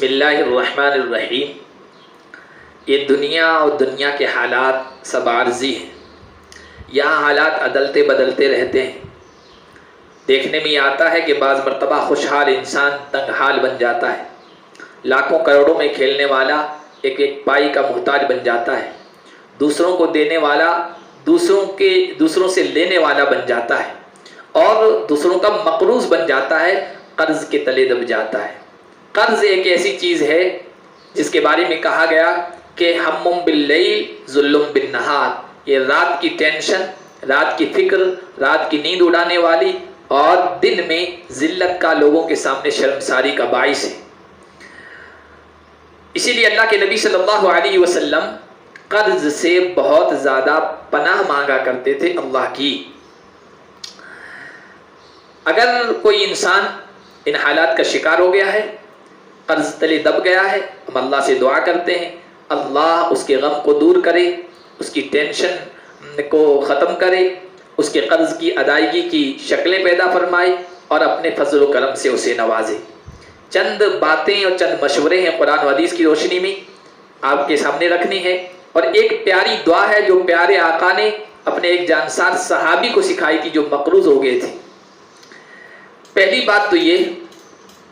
اللہ الرحمن الرحیم۔ یہ دنیا اور دنیا کے حالات سب عارضی ہیں۔ یہاں حالات عدلتے بدلتے رہتے ہیں۔ دیکھنے میں آتا ہے کہ بعض مرتبہ خوشحال انسان تنگ حال بن جاتا ہے، لاکھوں کروڑوں میں کھیلنے والا ایک ایک پائی کا محتاج بن جاتا ہے، دوسروں کو دینے والا دوسروں سے لینے والا بن جاتا ہے، اور دوسروں کا مقروض بن جاتا ہے، قرض کے تلے دب جاتا ہے۔ قرض ایک ایسی چیز ہے جس کے بارے میں کہا گیا کہ ہم باللیل ظلم بالنہار، یہ رات کی ٹینشن، رات کی فکر، رات کی نیند اڑانے والی اور دن میں ذلت کا لوگوں کے سامنے شرمساری کا باعث ہے۔ اسی لیے اللہ کے نبی صلی اللہ علیہ وسلم قرض سے بہت زیادہ پناہ مانگا کرتے تھے اللہ کی۔ اگر کوئی انسان ان حالات کا شکار ہو گیا ہے، قرض تلے دب گیا ہے، ہم اللہ سے دعا کرتے ہیں اللہ اس کے غم کو دور کرے، اس کی ٹینشن کو ختم کرے، اس کے قرض کی ادائیگی کی شکلیں پیدا فرمائے اور اپنے فضل و کرم سے اسے نوازے۔ چند باتیں اور چند مشورے ہیں قرآن و حدیث کی روشنی میں آپ کے سامنے رکھنی ہے، اور ایک پیاری دعا ہے جو پیارے آقا نے اپنے ایک جانسار صحابی کو سکھائی تھی جو مقروض ہو گئے تھے۔ پہلی بات تو یہ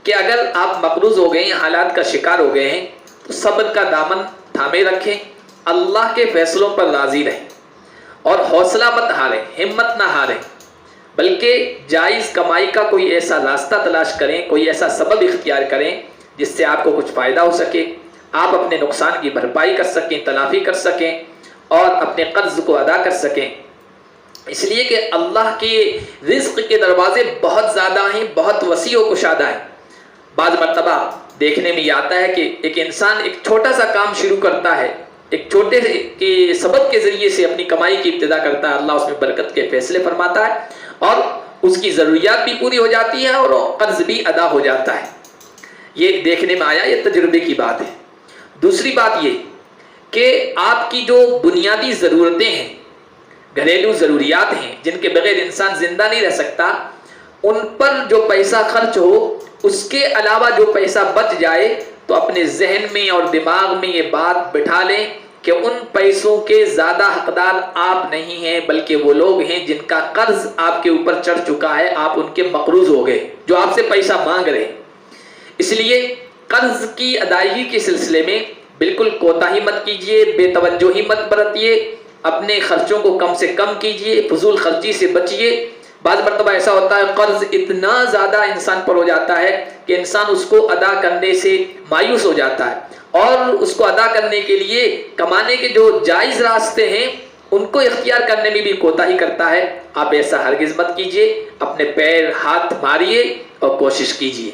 کہ اگر آپ مقروض ہو گئے ہیں، حالات کا شکار ہو گئے ہیں، تو صبر کا دامن تھامے رکھیں، اللہ کے فیصلوں پر راضی رہیں اور حوصلہ مت ہاریں، ہمت نہ ہاریں، بلکہ جائز کمائی کا کوئی ایسا راستہ تلاش کریں، کوئی ایسا سبب اختیار کریں جس سے آپ کو کچھ فائدہ ہو سکے، آپ اپنے نقصان کی بھرپائی کر سکیں، تلافی کر سکیں اور اپنے قرض کو ادا کر سکیں۔ اس لیے کہ اللہ کے رزق کے دروازے بہت زیادہ ہیں، بہت وسیع و کشادہ ہیں۔ بعض مرتبہ دیکھنے میں یہ آتا ہے کہ ایک انسان ایک چھوٹا سا کام شروع کرتا ہے، ایک چھوٹے کے سبب کے ذریعے سے اپنی کمائی کی ابتدا کرتا ہے، اللہ اس میں برکت کے فیصلے فرماتا ہے اور اس کی ضروریات بھی پوری ہو جاتی ہے اور قرض بھی ادا ہو جاتا ہے۔ یہ دیکھنے میں آیا، یہ تجربے کی بات ہے۔ دوسری بات یہ کہ آپ کی جو بنیادی ضرورتیں ہیں، گھریلو ضروریات ہیں جن کے بغیر انسان زندہ نہیں رہ سکتا، ان پر جو پیسہ خرچ ہو، اس کے علاوہ جو پیسہ بچ جائے تو اپنے ذہن میں اور دماغ میں یہ بات بٹھا لیں کہ ان پیسوں کے زیادہ حقدار آپ نہیں ہیں، بلکہ وہ لوگ ہیں جن کا قرض آپ کے اوپر چڑھ چکا ہے، آپ ان کے مقروض ہو گئے، جو آپ سے پیسہ مانگ رہے ہیں۔ اس لیے قرض کی ادائیگی کے سلسلے میں بالکل کوتاہی مت کیجیے، بے توجہی مت برتیے، اپنے خرچوں کو کم سے کم کیجیے، فضول خرچی سے بچیے۔ بعض مرتبہ ایسا ہوتا ہے قرض اتنا زیادہ انسان پر ہو جاتا ہے کہ انسان اس کو ادا کرنے سے مایوس ہو جاتا ہے، اور اس کو ادا کرنے کے لیے کمانے کے جو جائز راستے ہیں ان کو اختیار کرنے میں بھی کوتاہی کرتا ہے۔ آپ ایسا ہرگز مت کیجیے، اپنے پیر ہاتھ ماریے اور کوشش کیجیے۔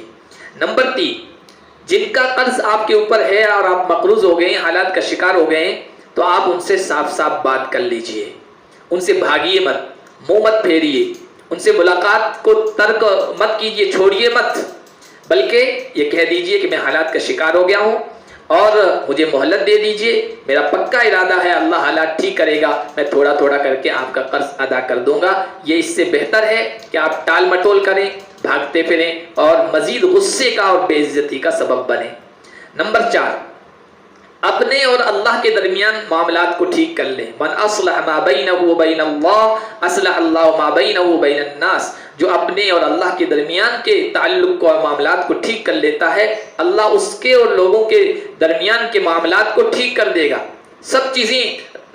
نمبر 3، جن کا قرض آپ کے اوپر ہے اور آپ مقروض ہو گئے ہیں، حالات کا شکار ہو گئے ہیں، تو آپ ان سے صاف صاف بات کر لیجئے، ان سے بھاگیے مت، منہ مت پھیریے، ان سے ملاقات کو ترک مت کیجیے، چھوڑیے مت، بلکہ یہ کہہ دیجئے کہ میں حالات کا شکار ہو گیا ہوں اور مجھے مہلت دے دیجئے، میرا پکا ارادہ ہے اللہ حالات ٹھیک کرے گا، میں تھوڑا تھوڑا کر کے آپ کا قرض ادا کر دوں گا۔ یہ اس سے بہتر ہے کہ آپ ٹال مٹول کریں، بھاگتے پھریں اور مزید غصے کا اور بے عزتی کا سبب بنیں۔ نمبر 4، اپنے اور اللہ کے درمیان معاملات کو ٹھیک کر لیں۔ من اصلح ما بینہ وبین اللہ اصلح اللہ ما بینہ وبین الناس، جو اپنے اور اللہ کے درمیان کے تعلق کو اور معاملات کو ٹھیک کر لیتا ہے، اللہ اس کے اور لوگوں کے درمیان کے معاملات کو ٹھیک کر دے گا، سب چیزیں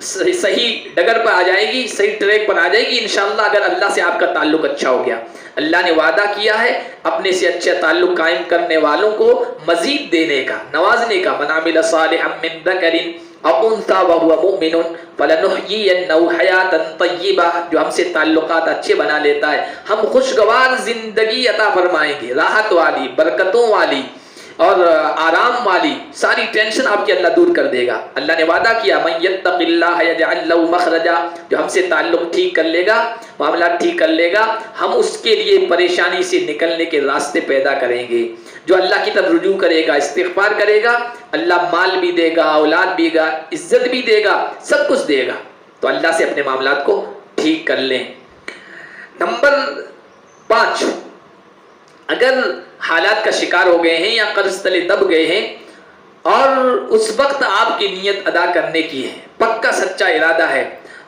صحیح ڈگر پر آ جائے گی، صحیح ٹریک پر آ جائے گی انشاءاللہ، اگر اللہ سے آپ کا تعلق اچھا ہو گیا۔ اللہ نے وعدہ کیا ہے اپنے سے اچھا تعلق قائم کرنے والوں کو مزید دینے کا، نوازنے کا۔ من عمل صالحا من ذکر او انثی وهو مؤمن فلنحیینہ حیاتا طیبہ، جو ہم سے تعلقات اچھے بنا لیتا ہے، ہم خوشگوار زندگی عطا فرمائیں گے، راحت والی، برکتوں والی اور آرام والی، ساری ٹینشن آپ کی اللہ دور کر دے گا۔ اللہ نے وعدہ کیا من یتق اللہ یجعل له مخرجا، جو ہم سے تعلق ٹھیک کر لے گا، معاملات ٹھیک کر لے گا، ہم اس کے لیے پریشانی سے نکلنے کے راستے پیدا کریں گے۔ جو اللہ کی طرف رجوع کرے گا، استغفار کرے گا، اللہ مال بھی دے گا، اولاد بھی دے گا، عزت بھی دے گا، سب کچھ دے گا۔ تو اللہ سے اپنے معاملات کو ٹھیک کر لیں۔ نمبر 5، اگر حالات کا شکار ہو گئے ہیں یا قرض تلے دب گئے ہیں اور اس وقت آپ کی نیت ادا کرنے کی ہے، پکا سچا ارادہ ہے،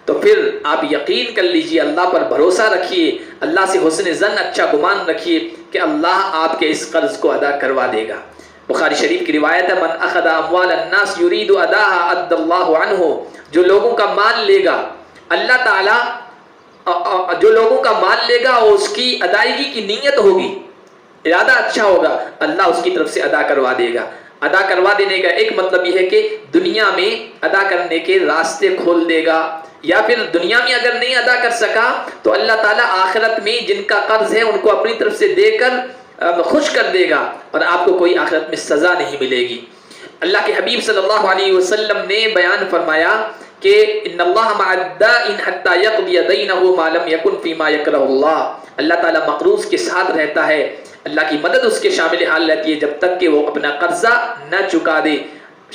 تو پھر آپ یقین کر لیجئے، اللہ پر بھروسہ رکھیے، اللہ سے حسن ظن، اچھا گمان رکھیے کہ اللہ آپ کے اس قرض کو ادا کروا دے گا۔ بخاری شریف کی روایت ہے، من اخذ اموال الناس یرید اداها ادى اللہ عنہ، جو لوگوں کا مال لے گا اللہ تعالیٰ، جو لوگوں کا مال لے گا اور اس کی ادائیگی کی نیت ہوگی، ارادہ اچھا ہوگا، اللہ اس کی طرف سے ادا کروا دے گا۔ ادا کروا دینے کا ایک مطلب یہ ہے کہ دنیا میں ادا کرنے کے راستے کھول دے گا، یا پھر دنیا میں اگر نہیں ادا کر سکا تو اللہ تعالیٰ آخرت میں جن کا قرض ہے ان کو اپنی طرف سے دے کر خوش کر دے گا، اور آپ کو کوئی آخرت میں سزا نہیں ملے گی۔ اللہ کے حبیب صلی اللہ علیہ وسلم نے بیان فرمایا کہ ان اللہ مع الدائن حتی یقضی دینہ ما لم یکن فیما یکرہ اللہ، اللہ تعالیٰ مقروض کے ساتھ رہتا ہے، اللہ کی مدد اس کے شامل حال رہتی ہے جب تک کہ وہ اپنا قرضہ نہ چکا دے۔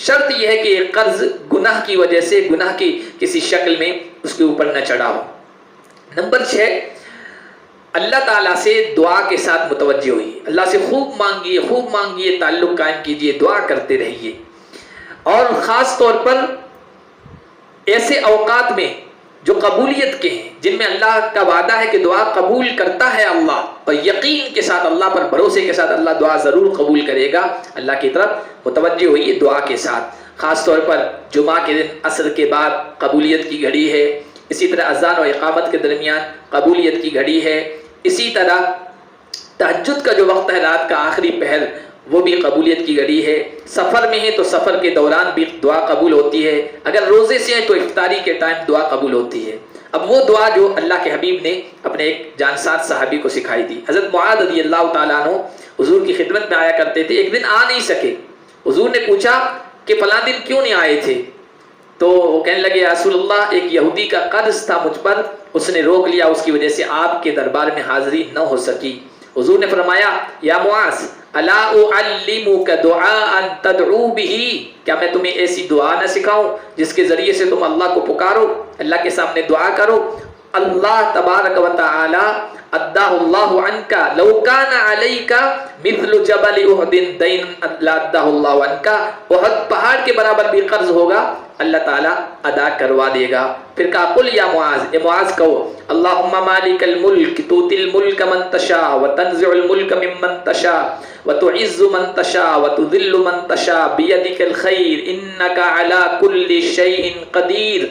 شرط یہ ہے کہ یہ قرض گناہ کی وجہ سے، گناہ کی کسی شکل میں اس کے اوپر نہ چڑھا ہو۔ نمبر 6، اللہ تعالیٰ سے دعا کے ساتھ متوجہ ہوئی، اللہ سے خوب مانگیے، خوب مانگیے، تعلق قائم کیجیے، دعا کرتے رہیے، اور خاص طور پر ایسے اوقات میں جو قبولیت کے ہیں، جن میں اللہ کا وعدہ ہے کہ دعا قبول کرتا ہے اللہ، اور یقین کے ساتھ، اللہ پر بھروسے کے ساتھ اللہ دعا ضرور قبول کرے گا، اللہ کی طرف متوجہ ہوئیے دعا کے ساتھ۔ خاص طور پر جمعہ کے دن عصر کے بعد قبولیت کی گھڑی ہے، اسی طرح اذان و اقامت کے درمیان قبولیت کی گھڑی ہے، اسی طرح تہجد کا جو وقت ہے رات کا آخری پہر، وہ بھی قبولیت کی گھڑی ہے۔ سفر میں ہے تو سفر کے دوران بھی دعا قبول ہوتی ہے، اگر روزے سے ہیں تو افطاری کے ٹائم دعا قبول ہوتی ہے۔ اب وہ دعا جو اللہ کے حبیب نے اپنے ایک جانسار صحابی کو سکھائی تھی، حضرت معاذ رضی اللہ تعالیٰ عنہ حضور کی خدمت میں آیا کرتے تھے، ایک دن آ نہیں سکے، حضور نے پوچھا کہ فلاں دن کیوں نہیں آئے تھے؟ تو وہ کہنے لگے، یا رسول اللہ، ایک یہودی کا قرض تھا مجھ پر، اس نے روک لیا، اس کی وجہ سے آپ کے دربار میں حاضری نہ ہو سکی۔ حضور نے فرمایا، یا معاذ الا اعلمک دعاء تدعو به، کیا میں تمہیں ایسی دعا نہ سکھاؤں جس کے ذریعے سے تم اللہ کو پکارو، اللہ کے سامنے دعا کرو، اللہ تبارک و تعالی اداہ اللہ عنک، لو کان علیک مثل جبل احد دین لاداہ اللہ عنک، احد پہاڑ کے برابر بھی قرض ہوگا اللہ تعالیٰ ادا کروا دے گا۔ پھر کہا، قل یا معاذ، اے معاذ کہو، اللہم مالک الملک تؤتی الملک من تشاء وتنزع الملک ممن تشاء وتعز من تشاء وتذل من تشاء بیدک الخیر انک علی کل شیء قدیر،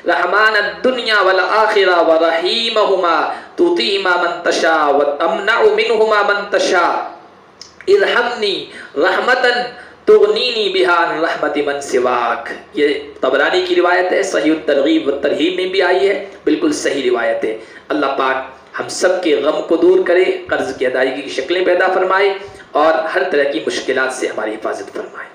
رحمان الدنیا والآخرہ ورحیمہما تؤتیہما من تشاء وتمنع منہما من تشاء، ارحمنی رحمتاً تغنینی بہا عن رحمت من سواک۔ یہ طبرانی کی روایت ہے، صحیح الترغیب والترہیب میں بھی آئی ہے، بالکل صحیح روایت ہے۔ اللہ پاک ہم سب کے غم کو دور کرے، قرض کی ادائیگی کی شکلیں پیدا فرمائے، اور ہر طرح کی مشکلات سے ہماری حفاظت فرمائے۔